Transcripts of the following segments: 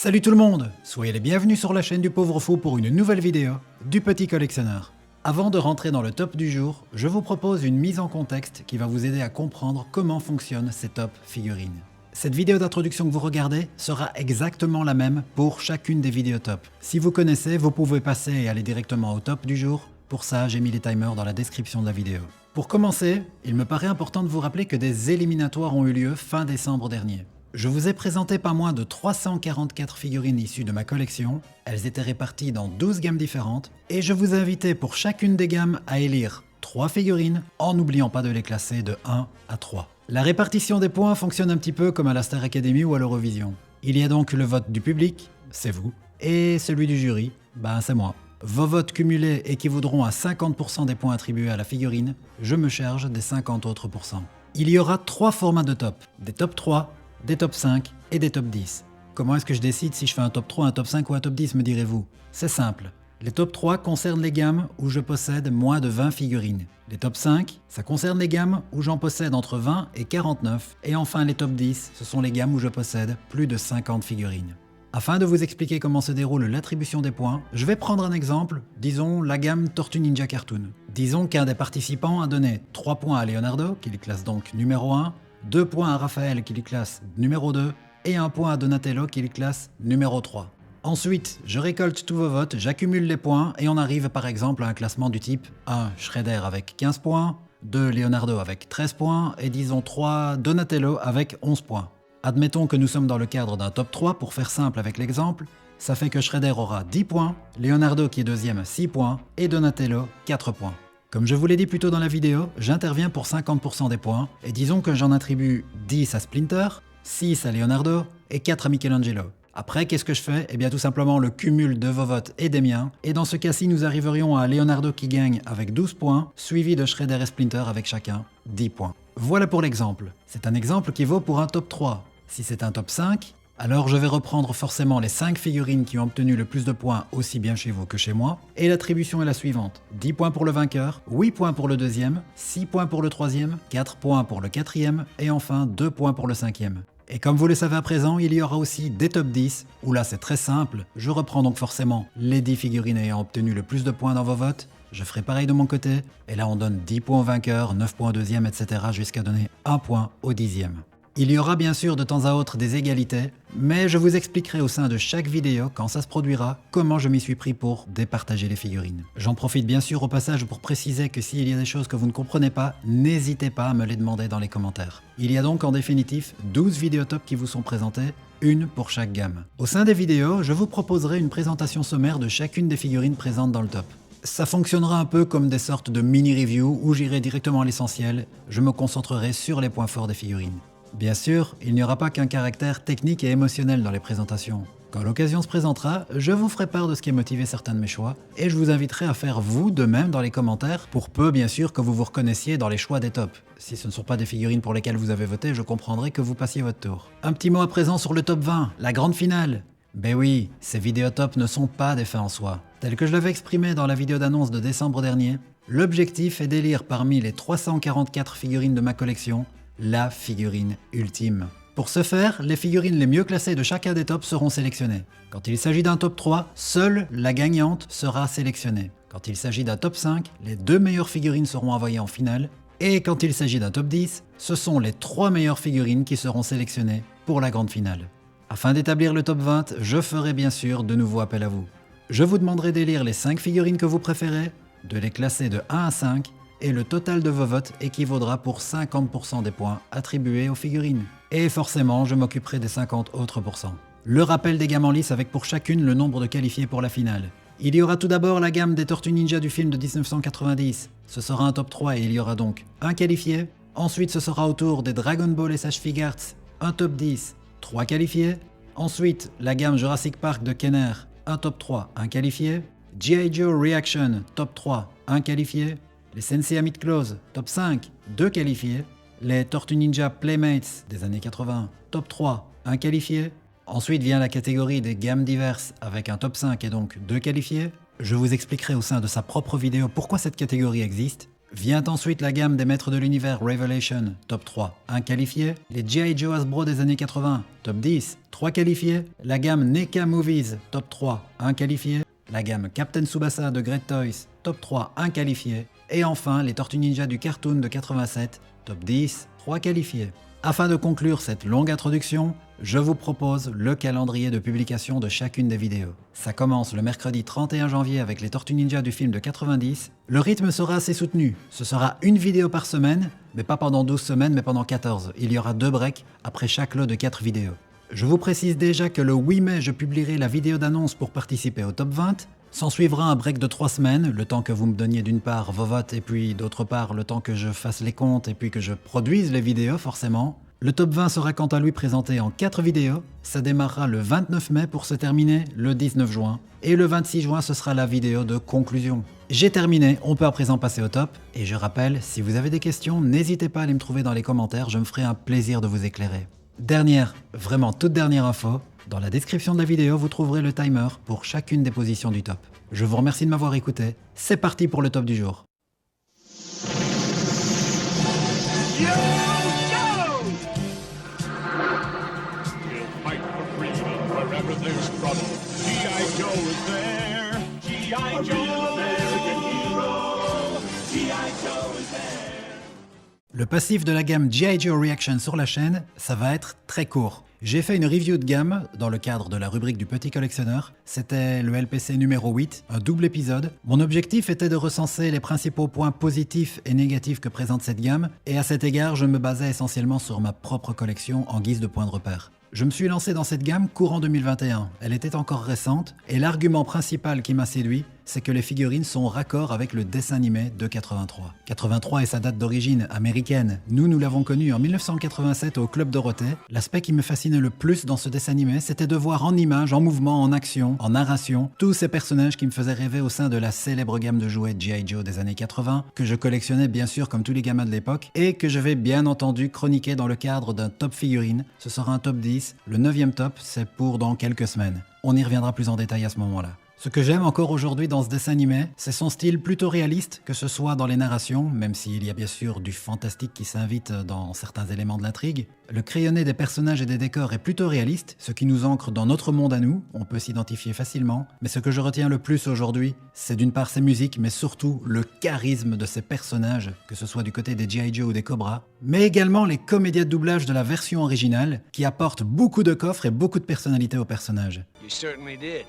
Salut tout le monde, soyez les bienvenus sur la chaîne du Pauvre Fou pour une nouvelle vidéo du Petit Collectionneur. Avant de rentrer dans le top du jour, je vous propose une mise en contexte qui va vous aider à comprendre comment fonctionnent ces top figurines. Cette vidéo d'introduction que vous regardez sera exactement la même pour chacune des vidéos top. Si vous connaissez, vous pouvez passer et aller directement au top du jour. Pour ça, j'ai mis les timers dans la description de la vidéo. Pour commencer, il me paraît important de vous rappeler que des éliminatoires ont eu lieu fin décembre dernier. Je vous ai présenté pas moins de 344 figurines issues de ma collection, elles étaient réparties dans 12 gammes différentes, et je vous ai invité pour chacune des gammes à élire 3 figurines, en n'oubliant pas de les classer de 1 à 3. La répartition des points fonctionne un petit peu comme à la Star Academy ou à l'Eurovision. Il y a donc le vote du public, c'est vous, et celui du jury, c'est moi. Vos votes cumulés équivaudront à 50% des points attribués à la figurine, je me charge des 50 autres pourcents. Il y aura 3 formats de top, des top 3, des top 5 et des top 10. Comment est-ce que je décide si je fais un top 3, un top 5 ou un top 10, me direz-vous? C'est simple. Les top 3 concernent les gammes où je possède moins de 20 figurines. Les top 5, ça concerne les gammes où j'en possède entre 20 et 49. Et enfin les top 10, ce sont les gammes où je possède plus de 50 figurines. Afin de vous expliquer comment se déroule l'attribution des points, je vais prendre un exemple, disons la gamme Tortue Ninja Cartoon. Disons qu'un des participants a donné 3 points à Leonardo, qui lui classe donc numéro 1, 2 points à Raphaël qui lui classe numéro 2 et 1 point à Donatello qui lui classe numéro 3. Ensuite, je récolte tous vos votes, j'accumule les points et on arrive par exemple à un classement du type 1 Shredder avec 15 points, 2 Leonardo avec 13 points et disons 3 Donatello avec 11 points. Admettons que nous sommes dans le cadre d'un top 3 pour faire simple avec l'exemple, ça fait que Shredder aura 10 points, Leonardo qui est deuxième 6 points et Donatello 4 points. Comme je vous l'ai dit plus tôt dans la vidéo, j'interviens pour 50% des points, et disons que j'en attribue 10 à Splinter, 6 à Leonardo et 4 à Michelangelo. Après, qu'est-ce que je fais? Eh bien tout simplement le cumul de vos votes et des miens, et dans ce cas-ci nous arriverions à Leonardo qui gagne avec 12 points, suivi de Shredder et Splinter avec chacun 10 points. Voilà pour l'exemple. C'est un exemple qui vaut pour un top 3. Si c'est un top 5, alors je vais reprendre forcément les 5 figurines qui ont obtenu le plus de points aussi bien chez vous que chez moi, et l'attribution est la suivante. 10 points pour le vainqueur, 8 points pour le deuxième, 6 points pour le troisième, 4 points pour le quatrième, et enfin 2 points pour le cinquième. Et comme vous le savez à présent, il y aura aussi des top 10, où là c'est très simple, je reprends donc forcément les 10 figurines ayant obtenu le plus de points dans vos votes, je ferai pareil de mon côté, et là on donne 10 points au vainqueur, 9 points au deuxième, etc. jusqu'à donner 1 point au dixième. Il y aura bien sûr de temps à autre des égalités, mais je vous expliquerai au sein de chaque vidéo, quand ça se produira, comment je m'y suis pris pour départager les figurines. J'en profite bien sûr au passage pour préciser que s'il y a des choses que vous ne comprenez pas, n'hésitez pas à me les demander dans les commentaires. Il y a donc en définitive 12 vidéos top qui vous sont présentées, une pour chaque gamme. Au sein des vidéos, je vous proposerai une présentation sommaire de chacune des figurines présentes dans le top. Ça fonctionnera un peu comme des sortes de mini-reviews où j'irai directement à l'essentiel, je me concentrerai sur les points forts des figurines. Bien sûr, il n'y aura pas qu'un caractère technique et émotionnel dans les présentations. Quand l'occasion se présentera, je vous ferai part de ce qui a motivé certains de mes choix, et je vous inviterai à faire vous de même dans les commentaires, pour peu bien sûr que vous vous reconnaissiez dans les choix des tops. Si ce ne sont pas des figurines pour lesquelles vous avez voté, je comprendrai que vous passiez votre tour. Un petit mot à présent sur le top 20, la grande finale. Ben oui, ces vidéos top ne sont pas des fins en soi. Tel que je l'avais exprimé dans la vidéo d'annonce de décembre dernier, l'objectif est d'élire parmi les 344 figurines de ma collection, la figurine ultime. Pour ce faire, les figurines les mieux classées de chacun des tops seront sélectionnées. Quand il s'agit d'un top 3, seule la gagnante sera sélectionnée. Quand il s'agit d'un top 5, les 2 meilleures figurines seront envoyées en finale. Et quand il s'agit d'un top 10, ce sont les 3 meilleures figurines qui seront sélectionnées pour la grande finale. Afin d'établir le top 20, je ferai bien sûr de nouveau appel à vous. Je vous demanderai d'élire les 5 figurines que vous préférez, de les classer de 1 à 5, et le total de vos votes équivaudra pour 50% des points attribués aux figurines. Et forcément, je m'occuperai des 50 autres pourcents. Le rappel des gammes en lice avec pour chacune le nombre de qualifiés pour la finale. Il y aura tout d'abord la gamme des Tortues Ninja du film de 1990. Ce sera un top 3 et il y aura donc un qualifié. Ensuite, ce sera au tour des Dragon Ball et Sage Figuarts, un top 10, 3 qualifiés. Ensuite, la gamme Jurassic Park de Kenner, un top 3, un qualifié. G.I. Joe Reaction, top 3, un qualifié. Les Sensei Amid Close, top 5, 2 qualifiés. Les Tortues Ninja Playmates des années 80, top 3, 1 qualifié. Ensuite vient la catégorie des gammes diverses avec un top 5 et donc 2 qualifiés. Je vous expliquerai au sein de sa propre vidéo pourquoi cette catégorie existe. Vient ensuite la gamme des maîtres de l'univers Revelation, top 3, 1 qualifié. Les G.I. Joe Hasbro des années 80, top 10, 3 qualifiés. La gamme NECA Movies, top 3, 1 qualifié. La gamme Captain Tsubasa de Great Toys, top 3, 1 qualifié. Et enfin, les Tortues Ninja du cartoon de 87, top 10, 3 qualifiés. Afin de conclure cette longue introduction, je vous propose le calendrier de publication de chacune des vidéos. Ça commence le mercredi 31 janvier avec les Tortues Ninja du film de 90. Le rythme sera assez soutenu. Ce sera une vidéo par semaine, mais pas pendant 12 semaines, mais pendant 14. Il y aura 2 breaks après chaque lot de 4 vidéos. Je vous précise déjà que le 8 mai, je publierai la vidéo d'annonce pour participer au top 20. S'en suivra un break de 3 semaines, le temps que vous me donniez d'une part vos votes et puis d'autre part le temps que je fasse les comptes et puis que je produise les vidéos forcément. Le top 20 sera quant à lui présenté en 4 vidéos, ça démarrera le 29 mai pour se terminer le 19 juin, et le 26 juin ce sera la vidéo de conclusion. J'ai terminé, on peut à présent passer au top, et je rappelle, si vous avez des questions, n'hésitez pas à aller me trouver dans les commentaires, je me ferai un plaisir de vous éclairer. Dernière, vraiment toute dernière info, dans la description de la vidéo vous trouverez le timer pour chacune des positions du top. Je vous remercie de m'avoir écouté, c'est parti pour le top du jour. There's trouble. G.I. Joe is there. G.I. Joe, American hero. G.I. Joe is there. Le passif de la gamme G.I. Joe Reaction sur la chaîne, ça va être très court. J'ai fait une review de gamme dans le cadre de la rubrique du petit collectionneur. C'était le LPC numéro 8, un double épisode. Mon objectif était de recenser les principaux points positifs et négatifs que présente cette gamme, et à cet égard, je me basais essentiellement sur ma propre collection en guise de point de repère. Je me suis lancé dans cette gamme courant 2021. Elle était encore récente et l'argument principal qui m'a séduit, c'est que les figurines sont raccord avec le dessin animé de 83. 83 est sa date d'origine américaine. Nous l'avons connu en 1987 au Club Dorothée. L'aspect qui me fascinait le plus dans ce dessin animé, c'était de voir en images, en mouvement, en action, en narration, tous ces personnages qui me faisaient rêver au sein de la célèbre gamme de jouets G.I. Joe des années 80, que je collectionnais bien sûr comme tous les gamins de l'époque, et que je vais bien entendu chroniquer dans le cadre d'un top figurine. Ce sera un top 10. Le 9e top, c'est pour dans quelques semaines. On y reviendra plus en détail à ce moment-là. Ce que j'aime encore aujourd'hui dans ce dessin animé, c'est son style plutôt réaliste, que ce soit dans les narrations, même s'il y a bien sûr du fantastique qui s'invite dans certains éléments de l'intrigue. Le crayonné des personnages et des décors est plutôt réaliste, ce qui nous ancre dans notre monde à nous, on peut s'identifier facilement. Mais ce que je retiens le plus aujourd'hui, c'est d'une part ses musiques, mais surtout le charisme de ces personnages, que ce soit du côté des G.I. Joe ou des Cobra, mais également les comédiens de doublage de la version originale, qui apportent beaucoup de coffres et beaucoup de personnalité aux personnages. You certainly did.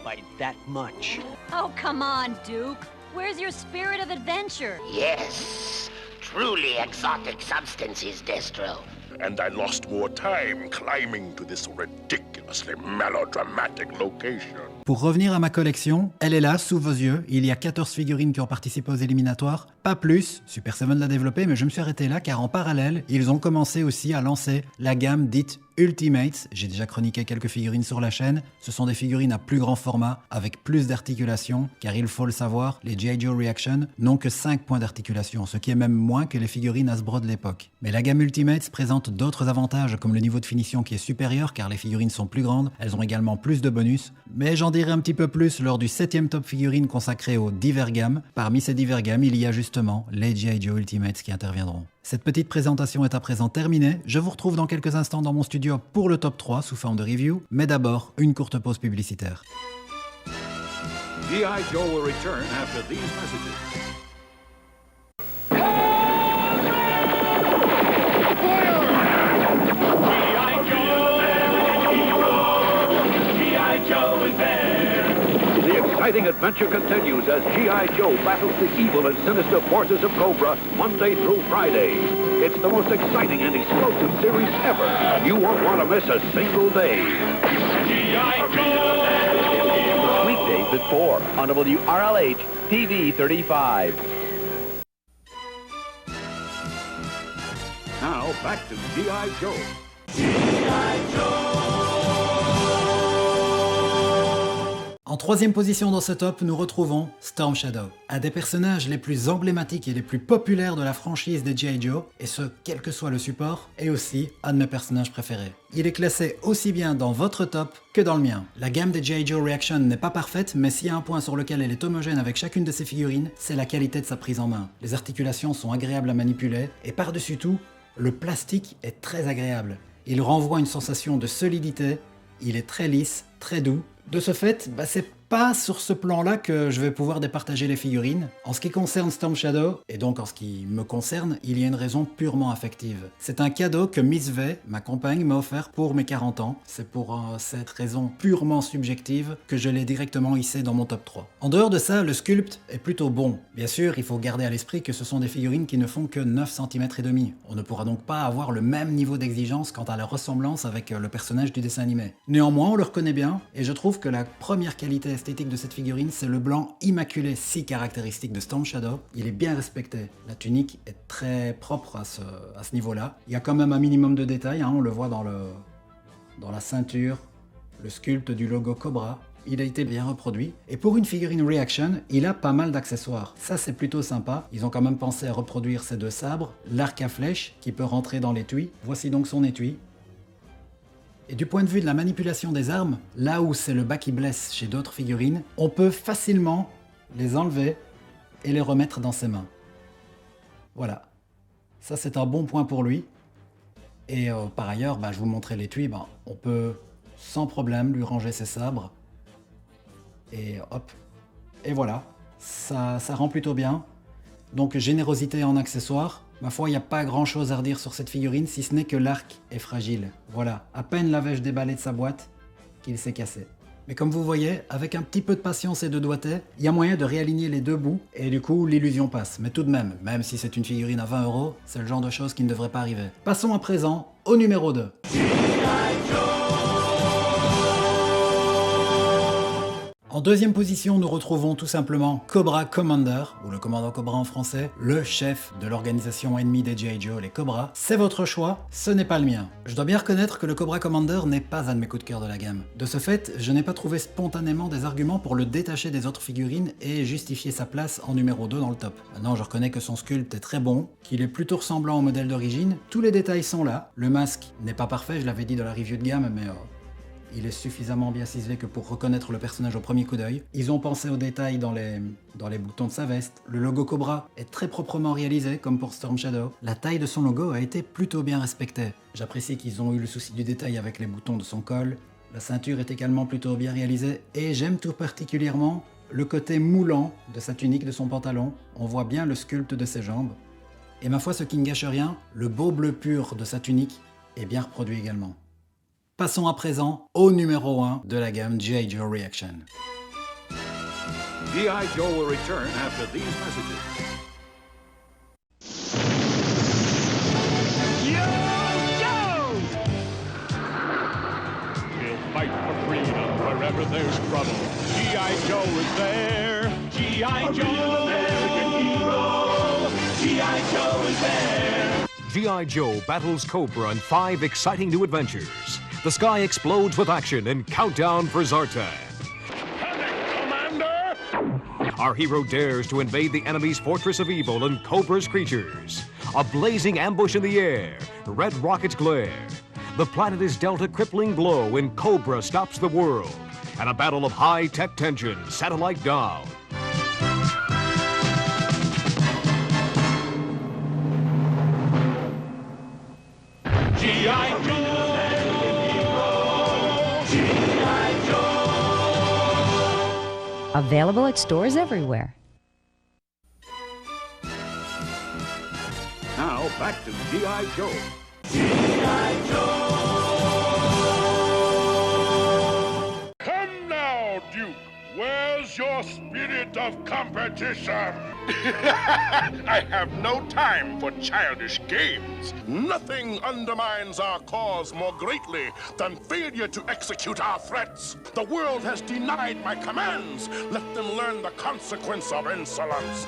By that much. Oh, come on, Duke. Where's your spirit of adventure? Yes, truly exotic substances, Destro. And I lost more time climbing to this ridiculously melodramatic location. Pour revenir à ma collection, elle est là, sous vos yeux. Il y a 14 figurines qui ont participé aux éliminatoires. Pas plus, Super 7 l'a développé, mais je me suis arrêté là car en parallèle, ils ont commencé aussi à lancer la gamme dite Ultimates. J'ai déjà chroniqué quelques figurines sur la chaîne. Ce sont des figurines à plus grand format, avec plus d'articulation, car il faut le savoir, les G.I. Joe Reaction n'ont que 5 points d'articulation, ce qui est même moins que les figurines Hasbro de l'époque. Mais la gamme Ultimates présente d'autres avantages, comme le niveau de finition qui est supérieur, car les figurines sont plus grandes, elles ont également plus de bonus, mais j'en dirai un petit peu plus lors du 7e top figurine consacré aux divers gammes. Parmi ces divers gammes, il y a justement les G.I. Joe Ultimates qui interviendront. Cette petite présentation est à présent terminée, je vous retrouve dans quelques instants dans mon studio pour le top 3 sous forme de review, mais d'abord, une courte pause publicitaire. G.I. Joe will return after these messages. The exciting adventure continues as G.I. Joe battles the evil and sinister forces of Cobra Monday through Friday. It's the most exciting and explosive series ever. You won't want to miss a single day. G.I. Joe! Weekdays at 4 on WRLH TV 35. Now back to G.I. Joe. En troisième position dans ce top, nous retrouvons Storm Shadow, un des personnages les plus emblématiques et les plus populaires de la franchise des G.I. Joe, et ce, quel que soit le support, et aussi un de mes personnages préférés. Il est classé aussi bien dans votre top que dans le mien. La gamme des G.I. Joe Reaction n'est pas parfaite, mais s'il y a un point sur lequel elle est homogène avec chacune de ses figurines, c'est la qualité de sa prise en main. Les articulations sont agréables à manipuler, et par-dessus tout, le plastique est très agréable. Il renvoie une sensation de solidité, il est très lisse, très doux. De ce fait, c'est pas sur ce plan-là que je vais pouvoir départager les figurines. En ce qui concerne Storm Shadow, et donc en ce qui me concerne, il y a une raison purement affective. C'est un cadeau que Miss V, ma compagne, m'a offert pour mes 40 ans. C'est pour cette raison purement subjective que je l'ai directement hissé dans mon top 3. En dehors de ça, le sculpt est plutôt bon. Bien sûr, il faut garder à l'esprit que ce sont des figurines qui ne font que 9 cm et demi. On ne pourra donc pas avoir le même niveau d'exigence quant à la ressemblance avec le personnage du dessin animé. Néanmoins, on le reconnaît bien, et je trouve que la première qualité esthétique de cette figurine, c'est le blanc immaculé si caractéristique de Storm Shadow. Il est bien respecté. La tunique est très propre à ce niveau-là. Il y a quand même un minimum de détails, on le voit dans la ceinture, le sculpte du logo Cobra. Il a été bien reproduit. Et pour une figurine Reaction, il a pas mal d'accessoires. Ça, c'est plutôt sympa. Ils ont quand même pensé à reproduire ces deux sabres, l'arc à flèche qui peut rentrer dans l'étui. Voici donc son étui. Et du point de vue de la manipulation des armes, là où c'est le bas qui blesse chez d'autres figurines, on peut facilement les enlever et les remettre dans ses mains. Voilà. Ça, c'est un bon point pour lui. Et par ailleurs, je vous montrais l'étui, on peut sans problème lui ranger ses sabres. Et hop. Et voilà. Ça rend plutôt bien. Donc générosité en accessoires. Ma foi, il n'y a pas grand chose à redire sur cette figurine, si ce n'est que l'arc est fragile. Voilà, à peine l'avais-je déballé de sa boîte, qu'il s'est cassé. Mais comme vous voyez, avec un petit peu de patience et de doigté, il y a moyen de réaligner les deux bouts, et du coup, l'illusion passe. Mais tout de même si c'est une figurine à 20 €, c'est le genre de choses qui ne devrait pas arriver. Passons à présent au numéro 2. En deuxième position, nous retrouvons tout simplement Cobra Commander, ou le commandant Cobra en français, le chef de l'organisation ennemie des G.I. Joe, les Cobras. C'est votre choix, ce n'est pas le mien. Je dois bien reconnaître que le Cobra Commander n'est pas un de mes coups de cœur de la gamme. De ce fait, je n'ai pas trouvé spontanément des arguments pour le détacher des autres figurines et justifier sa place en numéro 2 dans le top. Maintenant, je reconnais que son sculpte est très bon, qu'il est plutôt ressemblant au modèle d'origine, tous les détails sont là, le masque n'est pas parfait, je l'avais dit dans la review de gamme, mais il est suffisamment bien ciselé que pour reconnaître le personnage au premier coup d'œil. Ils ont pensé aux détails dans les boutons de sa veste. Le logo Cobra est très proprement réalisé, comme pour Storm Shadow. La taille de son logo a été plutôt bien respectée. J'apprécie qu'ils ont eu le souci du détail avec les boutons de son col. La ceinture est également plutôt bien réalisée. Et j'aime tout particulièrement le côté moulant de sa tunique, de son pantalon. On voit bien le sculpte de ses jambes. Et ma foi, ce qui ne gâche rien, le beau bleu pur de sa tunique est bien reproduit également. Passons à présent au numéro 1 de la gamme G.I. Joe Reaction. G.I. Joe will return after these messages. We'll fight for freedom wherever there's trouble. G.I. Joe is there. G.I. Joe, American hero. G.I. Joe is there. G.I. Joe battles Cobra in 5 exciting new adventures. The sky explodes with action in Countdown for Zartan. Commander! Our hero dares to invade the enemy's fortress of evil and Cobra's creatures. A blazing ambush in the air, red rockets glare. The planet is dealt a crippling blow and Cobra stops the world. And a battle of high-tech tension, satellite down. G.I. Joe! Available at stores everywhere. Now, back to G.I. Joe. G.I. Joe! Come now, Duke. Where's your spirit of competition? I have no time for childish games. Nothing undermines our cause more greatly than failure to execute our threats. The world has denied my commands. Let them learn the consequence of insolence.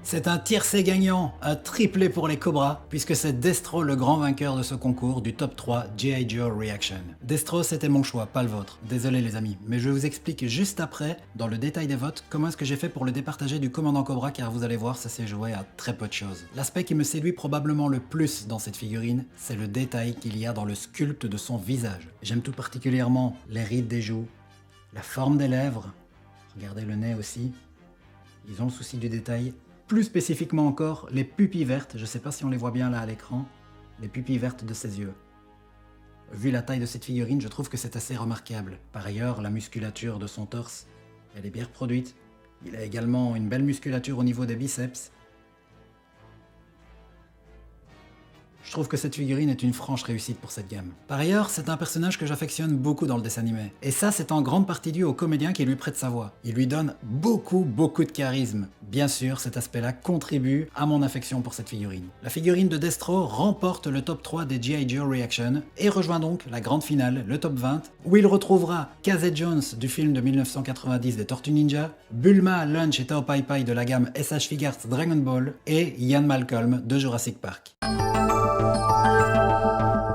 C'est un tiercé gagnant, un triplé pour les Cobras, puisque c'est Destro le grand vainqueur de ce concours du top 3 G.I. Joe Reaction. Destro c'était mon choix, pas le vôtre. Désolé les amis, mais je vous explique juste après, dans le détail des votes, comment est-ce que j'ai fait pour le départager du commandant Cobra, car vous allez voir, ça s'est joué à très peu de choses. L'aspect qui me séduit probablement le plus dans cette figurine, c'est le détail qu'il y a dans le sculpte de son visage. J'aime tout particulièrement les rides des joues, la forme des lèvres, regardez le nez aussi, ils ont le souci du détail. Plus spécifiquement encore, les pupilles vertes, je sais pas si on les voit bien là à l'écran, les pupilles vertes de ses yeux. Vu la taille de cette figurine, je trouve que c'est assez remarquable. Par ailleurs, la musculature de son torse, elle est bien reproduite. Il a également une belle musculature au niveau des biceps. Je trouve que cette figurine est une franche réussite pour cette gamme. Par ailleurs, c'est un personnage que j'affectionne beaucoup dans le dessin animé. Et ça, c'est en grande partie dû au comédien qui lui prête sa voix. Il lui donne beaucoup de charisme. Bien sûr, cet aspect-là contribue à mon affection pour cette figurine. La figurine de Destro remporte le top 3 des G.I. Joe Reaction et rejoint donc la grande finale, le top 20, où il retrouvera Casey Jones du film de 1990 des Tortues Ninja, Bulma, Lunch et Tao Pai Pai de la gamme SH Figures Dragon Ball et Ian Malcolm de Jurassic Park.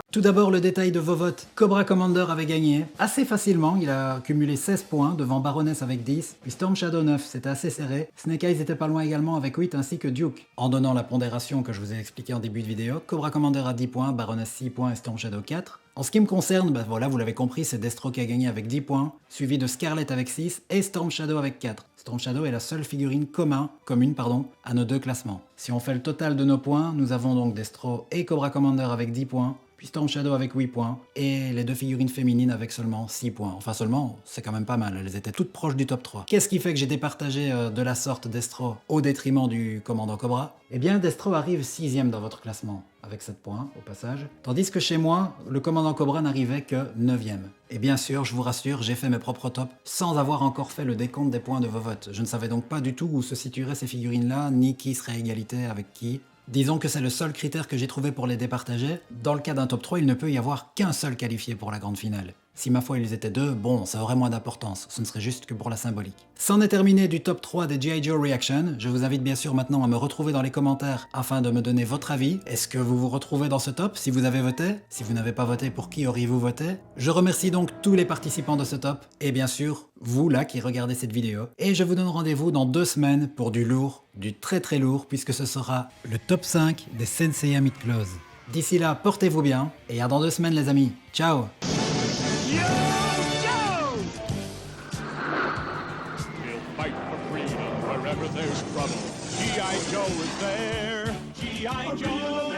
Tout d'abord le détail de vos votes. Cobra Commander avait gagné assez facilement, il a cumulé 16 points devant Baroness avec 10, puis Storm Shadow 9, c'était assez serré. Snake Eyes était pas loin également avec 8 ainsi que Duke. En donnant la pondération que je vous ai expliqué en début de vidéo, Cobra Commander a 10 points, Baroness 6 points et Storm Shadow 4. En ce qui me concerne, voilà, vous l'avez compris, c'est Destro qui a gagné avec 10 points, suivi de Scarlet avec 6 et Storm Shadow avec 4. Storm Shadow est la seule figurine commune à nos deux classements. Si on fait le total de nos points, nous avons donc Destro et Cobra Commander avec 10 points, puis Storm Shadow avec 8 points, et les deux figurines féminines avec seulement 6 points. Enfin seulement, c'est quand même pas mal, elles étaient toutes proches du top 3. Qu'est-ce qui fait que j'ai départagé de la sorte Destro au détriment du commandant Cobra? Eh bien, Destro arrive 6ème dans votre classement, avec 7 points au passage, tandis que chez moi, le commandant Cobra n'arrivait que 9ème. Et bien sûr, je vous rassure, j'ai fait mes propres tops, sans avoir encore fait le décompte des points de vos votes. Je ne savais donc pas du tout où se situeraient ces figurines-là, ni qui serait à égalité avec qui. Disons que c'est le seul critère que j'ai trouvé pour les départager. Dans le cas d'un top 3, il ne peut y avoir qu'un seul qualifié pour la grande finale. Si ma foi ils étaient deux, bon, ça aurait moins d'importance, ce ne serait juste que pour la symbolique. C'en est terminé du top 3 des G.I. Joe Reaction. Je vous invite bien sûr maintenant à me retrouver dans les commentaires afin de me donner votre avis. Est-ce que vous vous retrouvez dans ce top si vous avez voté? Si vous n'avez pas voté, pour qui auriez-vous voté? Je remercie donc tous les participants de ce top, et bien sûr, vous là qui regardez cette vidéo. Et je vous donne rendez-vous dans 2 semaines pour du lourd, du très très lourd, puisque ce sera le top 5 des Senseiya Midclose. D'ici là, portez-vous bien, et à dans 2 semaines les amis. Ciao! Fight for freedom wherever there's trouble. G.I. Joe is there. G.I. Joe.